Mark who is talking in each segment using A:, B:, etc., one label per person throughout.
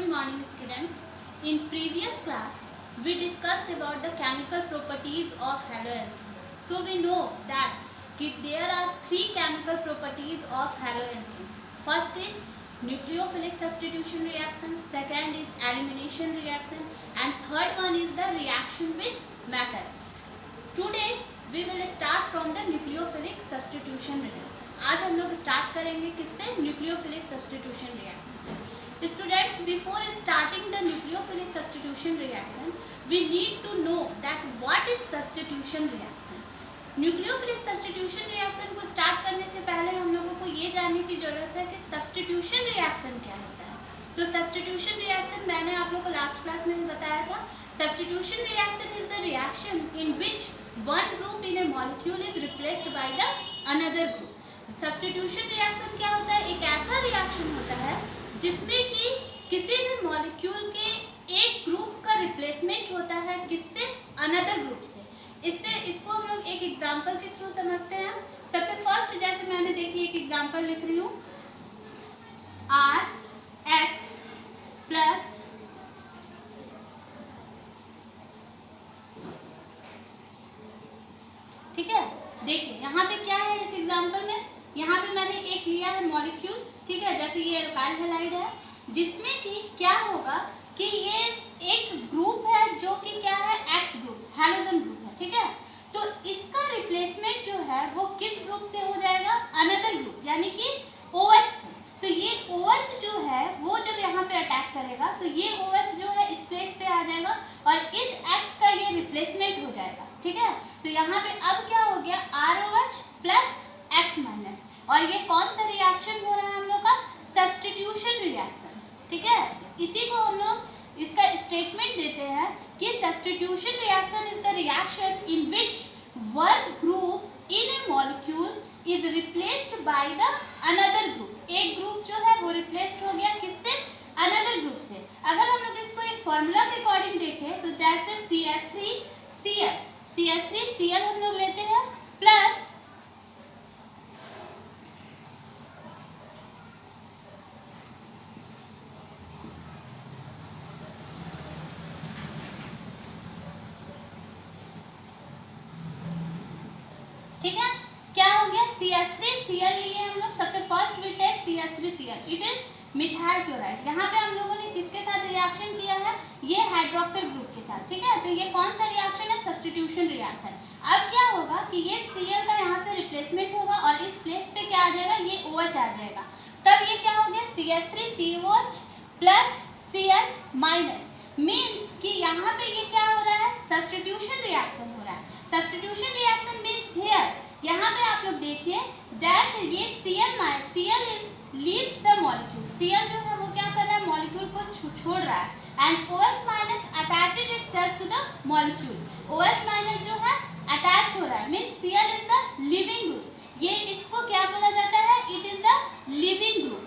A: morning students. In previous class we discussed about the chemical properties of haloalkanes. So we know that there are three chemical properties of haloalkanes. First is nucleophilic substitution reaction, second is elimination reaction, and third one is the reaction with matter. Today we will start from the nucleophilic substitution reaction. आज हम लोग start करेंगे किससे? Nucleophilic substitution reaction से। Students, before starting the nucleophilic substitution reaction we need to know that what is substitution reaction. Nucleophilic substitution reaction को start करने से पहले हम लोगों को ये जानने की जरूरत है कि सब्स्टिट्यूशन रिएक्शन क्या होता है। तो सब्स्टिट्यूशन रिएक्शन मैंने आप लोग को लास्ट क्लास में बताया था। Substitution reaction is the reaction in which one group in a molecule is replaced by the another group. Substitution reaction क्या होता है? एक ऐसा रिएक्शन होता है जिसमें कि किसी भी मॉलिक्यूल के एक ग्रुप का रिप्लेसमेंट होता है किससे? अनदर ग्रुप से। इसको हम लोग एक एग्जांपल के थ्रू समझते हैं। सबसे फर्स्ट जैसे मैंने देखिए एक एग्जांपल लिख रही हूँ, RX प्लस ठीक है। देखिए यहाँ पे क्या है इस एग्जांपल में, यहाँ पे मैंने एक लिया है मॉलिक्यूल, ठीक है, जैसे ये एल्काइल हैलाइड है, जिसमें कि क्या होगा कि ये एक ग्रुप है जो कि क्या है? एक्स ग्रुप, हैलोजन ग्रुप है, ठीक है। तो इसका रिप्लेसमेंट जो है वो किस ग्रुप से हो जाएगा? अनदर ग्रुप, यानी कि OH से। तो ये OH जो है वो जब यहाँ पे अटैक करेगा तो ये OH जो है इस प्लेस पे आ जाएगा और इस X का ये रिप्लेसमेंट हो जाएगा, ठीक है। तो यहाँ पे अब क्या हो गया? ROH प्लस X माइनस, और ये कौन सा रिएक्शन हो रहा है हम लोग का? सब्स्टिट्यूशन रिएक्शन, ठीक है। तो इसी को हम लोग इसका स्टेटमेंट देते हैं कि substitution reaction is the reaction in which one group in A molecule is replaced by the another group. एक ग्रुप जो है वो रिप्लेस्ड हो गया किससे? अनदर ग्रुप से। अगर हम लोग इसको एक फॉर्मूला के अकॉर्डिंग देखें तो दैट इज CH3Cl हम लोग लेते हैं प्लस ठीक है। क्या हो गया? CH3Cl लिए हम लोग। सबसे first we take CH3Cl, it is methyl chloride. यहाँ पे हम लोगों ने किसके साथ रिएक्शन किया है? ये हाइड्रोक्सिल ग्रुप के साथ, ठीक है। तो ये कौन सा रिएक्शन है? Substitution reaction. अब क्या होगा कि ये Cl का यहाँ से रिप्लेसमेंट होगा और इस प्लेस पे क्या आ जाएगा? ये OH आ जाएगा। तब ये क्या हो गया? CH3COH plus Cl minus, means कि यहाँ पे ये क्या हो रहा है? सब्स्टिट्यूशन रिएक्शन हो रहा है। सब्स्टिट्यूशन रिएक्शन मीन्स हियर, यहाँ पे आप लोग देखिए दैट ये Cl is leaves the molecule. Cl जो है वो क्या कर रहा है? मॉलिक्यूल को छोड़ रहा है and OH minus attached itself to the molecule. OH minus जो है अटैच हो रहा है, means Cl is the leaving group. ये इसको क्या बोला जाता है? It is the leaving group.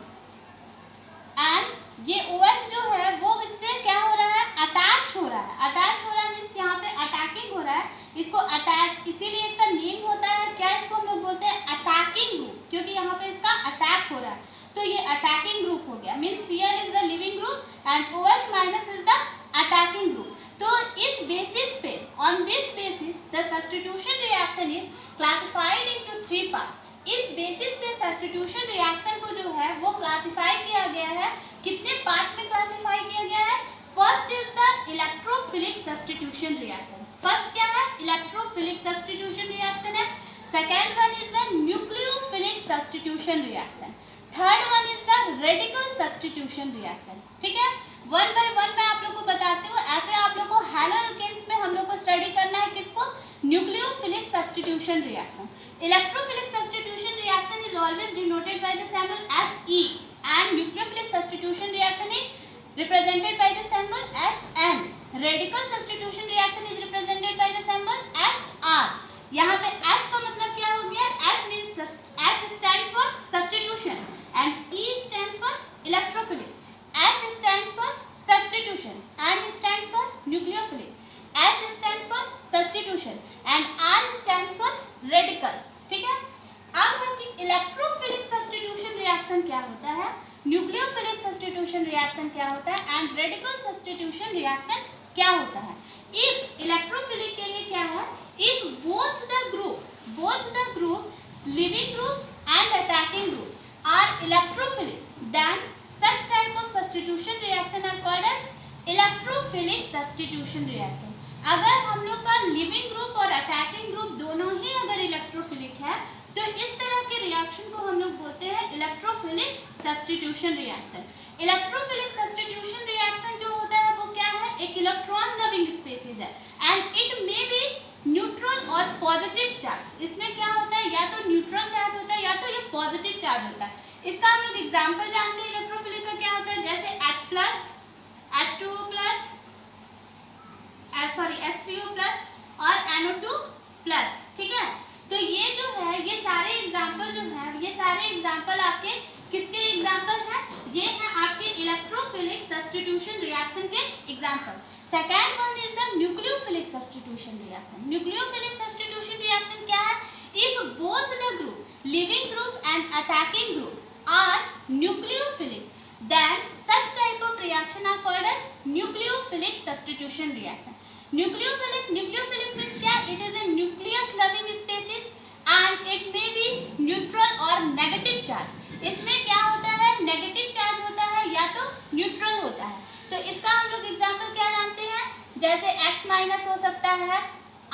A: And ये OH जो है वो इससे क्या हो रहा है? अटैच हो रहा है। अटैच हो रहा है मीन्स यहाँ पे अटैकिंग हो रहा है। इसको अटैक, इसीलिए इसका नेम होता है क्या? इसको हम लोग बोलते हैं अटैकिंग ग्रुप, क्योंकि यहाँ पे इसका अटैक हो रहा है। तो ये अटैकिंग ग्रुप हो गया, means Cl is the leaving group and OH minus is the attacking group. तो इस बेसिस पे, on this basis the substitution reaction is classified into 3 part. इस बेसिस पे सब्स्टिट्यूशन रिएक्शन को जो है वो क्लासिफाई किया गया है। कितने पार्ट में क्लासिफाई किया गया है? First is the electrophilic substitution reaction. First क्या है? इलेक्ट्रोफिलिक सब्स्टिट्यूशन रिएक्शन है। Second one is the nucleophilic substitution reaction. Third one is the radical substitution reaction, ठीक है। वन बाय वन मैं आप लोग को बताती हूँ। ऐसे आप लोग को हैलोअल्केन्स में हम लोग को स्टडी करना है किसको? Nucleophilic substitution reaction. Electrophilic substitution reaction is always denoted by the symbol SE and nucleophilic substitution reaction is represented by the symbol SN. Radical substitution reaction is represented by the symbol SR. यहाँ पे S का मतलब क्या हो गया? S means S stands for substitution and E stands for electrophilic. S stands for substitution, N stands for nucleophilic, S stands for substitution and R stands for radical, ठीक है। अब हम कि इलेक्ट्रोफिलिक सब्स्टिट्यूशन रिएक्शन क्या होता है? Nucleophilic substitution reaction क्या होता है एंड रेडिकल सब्स्टिट्यूशन रिएक्शन क्या होता है। इफ इलेक्ट्रोफिलिक के लिए क्या है, if both the group living group and attacking group are electrophilic then such type of substitution reaction are called as electrophilic substitution reaction। अगर हम लोग का लिविंग ग्रुप और अटैकिंग ग्रुप दोनों ही अगर इलेक्ट्रोफिलिक है तो इस तरह के रिएक्शन को हम लोग बोलते हैं electrophilic substitution reaction. Electrophilic substitution reaction जो होता है वो क्या है, एक इलेक्ट्रॉन लविंग स्पीसीज है and it may be neutral और पॉजिटिव चार्ज। इसमें क्या होता है, या तो न्यूट्रल चार्ज होता है या तो ये पॉजिटिव चार्ज होता है। इसका हम लोग एग्जाम्पल जानते हैं इलेक्ट्रोफिलिक का क्या होता है, जैसे H plus, H2O plus, H3O plus और NO2 प्लस, ठीक है। तो ये जो है ये सारे एग्जाम्पल जो है ये सारे एग्जाम्पल आपके किसके एग्जाम्पल है, ये है आपके इलेक्ट्रोफिलिक सब्स्टिट्यूशन रिएक्शन के example. Second one is the nucleophilic substitution reaction. Nucleophilic substitution reaction क्या है, if both the group living group and attacking group are nucleophilic then such type of reaction are called as nucleophilic substitution reaction। nucleophilic means क्या, it is a nucleus loving species and it may be neutral or negative charge। इसमें क्या होता है, negative charge होता है या तो neutral होता है। तो इसका हम लोग एग्जाम्पल क्या जानते हैं, जैसे X माइनस हो सकता है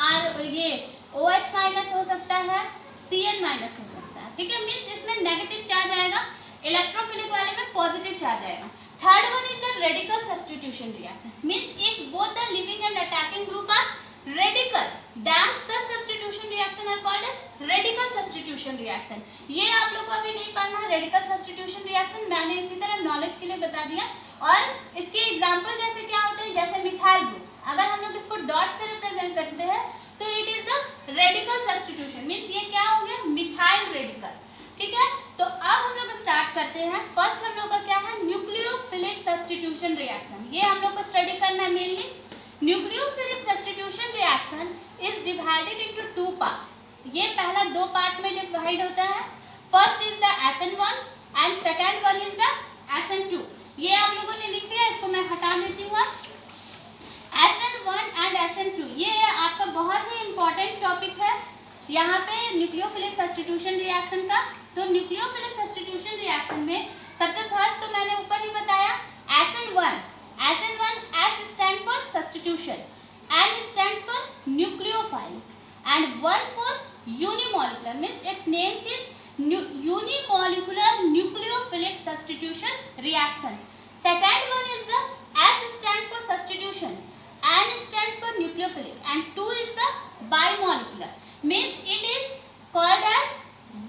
A: और ये OH माइनस हो सकता है, Cl माइनस हो सकता है, ठीक है। मींस इसमें नेगेटिव चार्ज आएगा, इलेक्ट्रोफिलिक वाले में पॉजिटिव चार्ज आएगा। Third one is the radical substitution reaction. Means if both the living and attacking group are radical then such substitution reaction are called as radical substitution reaction. ये आप लोग को अभी नहीं पढ़ना है रेडिकल सब्स्टिट्यूशन रिएक्शन, मैंने इसी तरह नॉलेज के लिए बता दिया। और इसके एग्जांपल जैसे क्या होते हैं, जैसे मिथाइल ग्रुप, अगर हम लोग इसको डॉट से रिप्रेजेंट करते हैं तो it is the radical substitution. Means ये क्या हो गया, मिथाइल रेडिकल, ठीक है। तो अब हम लोग स्टार्ट करते हैं। फर्स्ट हम लोग का क्या है, न्यूक्लियोफिलिक सब्स्टिट्यूशन रिएक्शन। ये हम लोग को स्टडी करना है mainly. Nucleophilic substitution reaction is divided into two part. ये पहला दो पार्ट में डिवाइड होता है। First is the SN1 and second one is the SN2। ये आप लोगों ने लिख दिया, इसको मैं हटा देती हूँ। SN1 एंड SN2 ये आपका बहुत ही इंपॉर्टेंट टॉपिक है यहाँ पे न्यूक्लियोफिलिक सब्स्टिट्यूशन रिएक्शन का। तो न्यूक्लियोफिलिक सब्स्टिट्यूशन रिएक्शन में सबसे फर्स्ट तो मैंने ऊपर ही बताया SN1 S stand for substitution, N stands for nucleophilic and 1 for unimolecular. Means its names is unimolecular nucleophilic substitution reaction. Second one is the S stand for substitution, N stands for nucleophilic and 2 is the bimolecular, means it is called as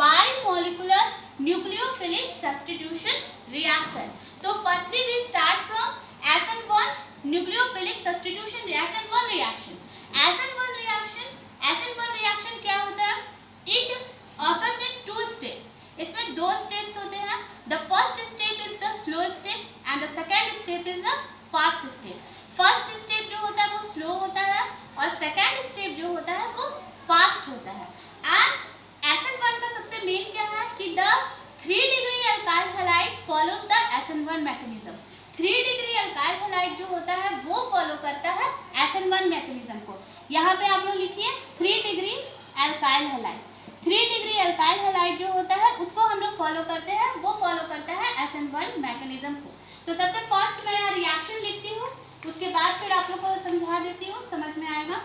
A: bimolecular nucleophilic substitution reaction। तो firstly we start from SN1 nucleophilic substitution reaction 1 reaction। SN1 reaction क्या होता है, it occurs in 2 steps। इसमें 2 steps होते हैं। The first step is the slow step and the second step is the fast step। First step जो होता है वो स्लो होता है और सेकेंड स्टेप जो होता है वो फास्ट होता है। एंड SN1 का सबसे मेन क्या है कि the 3 degree alkyl halide follows the SN1 mechanism. 3 degree alkyl halide जो होता है वो फॉलो करता है SN1 मैकेनिज्म को। यहाँ पे आप लोग लिखिए 3 degree alkyl halide. 3 degree alkyl halide जो होता है उसको हम लोग फॉलो करते हैं, वो फॉलो करता है SN1 मैकेनिज्म को। तो सबसे फर्स्ट मैं यहाँ रिएक्शन लिखती हूँ, उसके बाद फिर आप लोग को समझा देती हूँ, समझ में आएगा।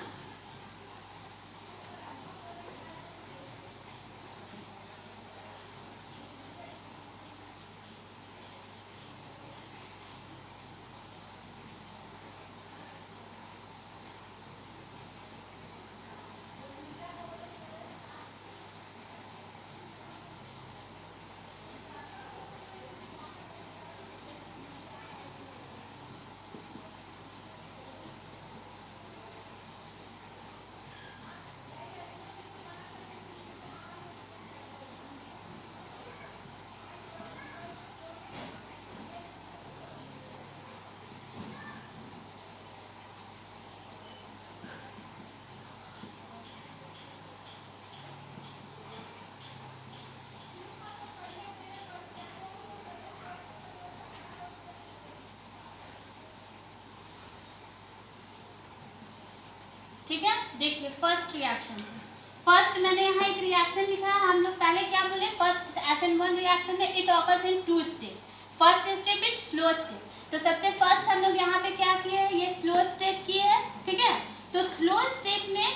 A: ठीक है, देखिए फर्स्ट रिएक्शन से, फर्स्ट मैंने यहाँ एक रिएक्शन लिखा है, हम लोग पहले क्या बोले, फर्स्ट SN1 रिएक्शन में it occurs in 2 step, first step is slow step. तो सबसे फर्स्ट हम लोग यहाँ पे क्या किए हैं, ये स्लो स्टेप किए हैं, ठीक है। तो स्लो स्टेप में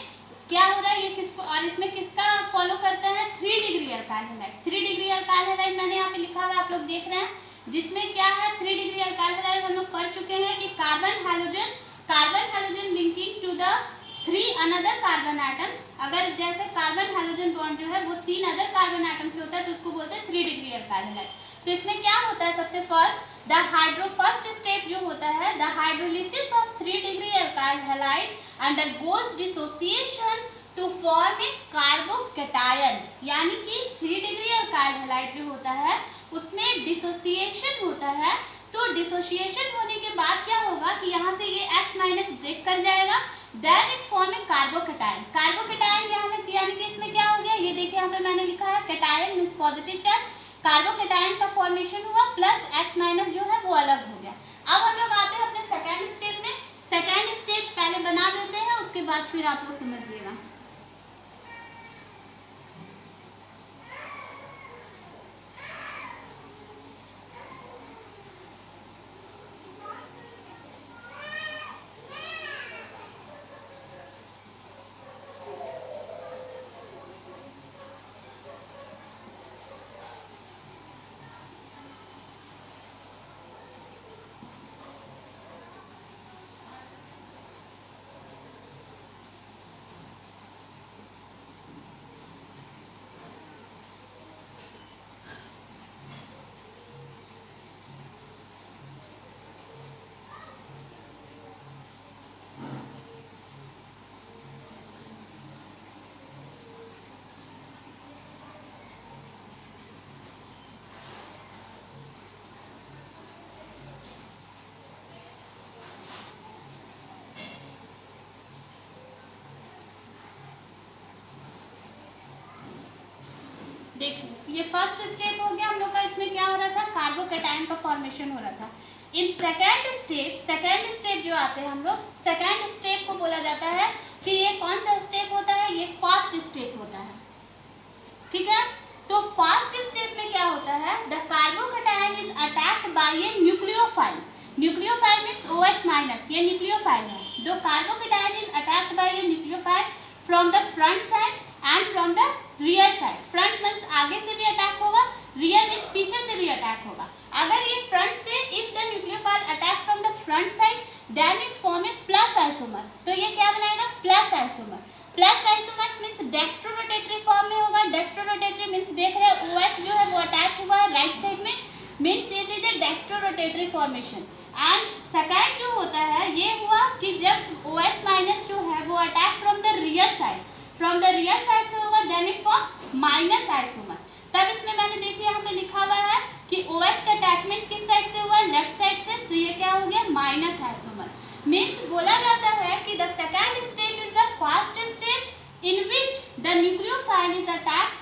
A: क्या हो रहा है, ये किसको, और इसमें किसका फॉलो करता है, 3 degree alkyl halide. 3 degree alkyl halide मैंने यहाँ पे लिखा हुआ है, आप लोग देख रहे हैं, जिसमें क्या है 3 डिग्री अल्काइल हैलाइड हम लोग पढ़ चुके हैं कि carbon hydrogen linking to the 3 another carbon atom. अगर जैसे कार्बन हाइड्रोजन बॉन्ड जो है वो 3 अदर कार्बन एटम से होता है तो उसको बोलते हैं 3 डिग्री अल्काइल हैलाइड। तो इसमें क्या होता है, सबसे फर्स्ट स्टेप जो होता है, the hydrolysis of 3 degree alkyl halide undergoes dissociation to form a carbocation. यानी कि 3 डिग्री अल्काइल हैलाइड जो होता है उसमें डिसोसिएशन होता है। तो डिसोसिएशन होने के बाद क्या होगा कि यहाँ से ये X- ब्रेक कर जाएगा, then it form a carbocation. Carbocation यानी कि इसमें क्या हो गया, ये देखिए यहाँ पे मैंने लिखा है, cation means positive charge, carbocation का फॉर्मेशन हुआ प्लस X- जो है वो अलग हो गया। अब हम लोग आते हैं अपने सेकेंड स्टेप में। सेकेंड स्टेप पहले बना देते हैं, उसके बाद फिर आप लोग समझिएगा। देखिए ये फर्स्ट स्टेप हो गया हम लोग का, इसमें क्या हो रहा था, कार्बोकैटायन का फॉर्मेशन हो रहा था। इन सेकेंड स्टेप जो आते हैं हम लोग, सेकेंड स्टेप को बोला जाता है कि ये कौन सा स्टेप होता है, ये फास्ट स्टेप होता है, ठीक है। तो फास्ट स्टेप में क्या होता है, the carbocation is attacked by a nucleophile. Nucleophile means OH-, ये न्यूक्लियोफाइल है। The carbocation is attacked by a nucleophile from the front side and from the rear side. Front means आगे से भी attack होगा, रियर मींस पीछे से भी attack होगा। अगर ये फ्रंट से, if the nucleophile attack from the front side then it form a plus isomer. तो ये क्या बनाएगा, plus isomer. Plus isomers means dextrorotatory form में होगा। डेक्स्ट्रोरोटेटरी मींस देख रहे हैं OH जो है वो अटैच हुआ है राइट साइड में, means it is a dextrorotatory formation. And second जो होता है ये हुआ कि जब OH- जो है वो attack from the rear side, from the rear side से होगा then it form minus isomer. तब इसमें मैंने देखिए यहाँ पे लिखा हुआ है कि OH का अटैचमेंट किस साइड से हुआ, लेफ्ट साइड से, तो ये क्या हो गया, माइनस आइसोमर। मीन्स बोला जाता है कि the second step is the fast step in which the nucleophile is attacked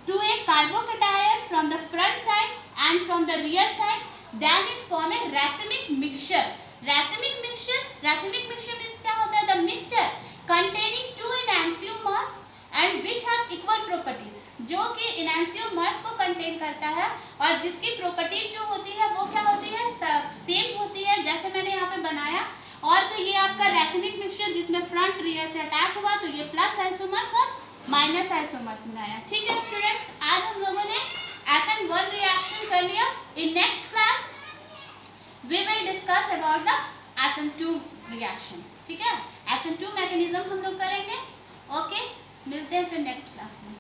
A: to a carbocation from the front side and from the rear side, then it form a racemic mixture. Racemic mixture means क्या होता है, the mixture containing 2 enantiomers and which have equal properties, जो कि enantiomers को contain करता है और जिसकी प्रॉपर्टीज जो होती है वो क्या होती है, सेम होती है, जैसे मैंने यहाँ पे बनाया। और तो ये आपका रैसिमिक मिक्सचर जिसमें फ्रंट रियर से अटैक हुआ, तो ये प्लस आइसोमर्स और माइनस आइसोमर्स बनाया। ठीक है स्टूडेंट्स, आज हम लोगों ने SN1 रिएक्शन कर लिया। In next class we will discuss about the SN2 reaction. ठीक है, SN2 मैकेनिज्म हम लोग करेंगे। ओके, मिलते हैं फिर नेक्स्ट क्लास में।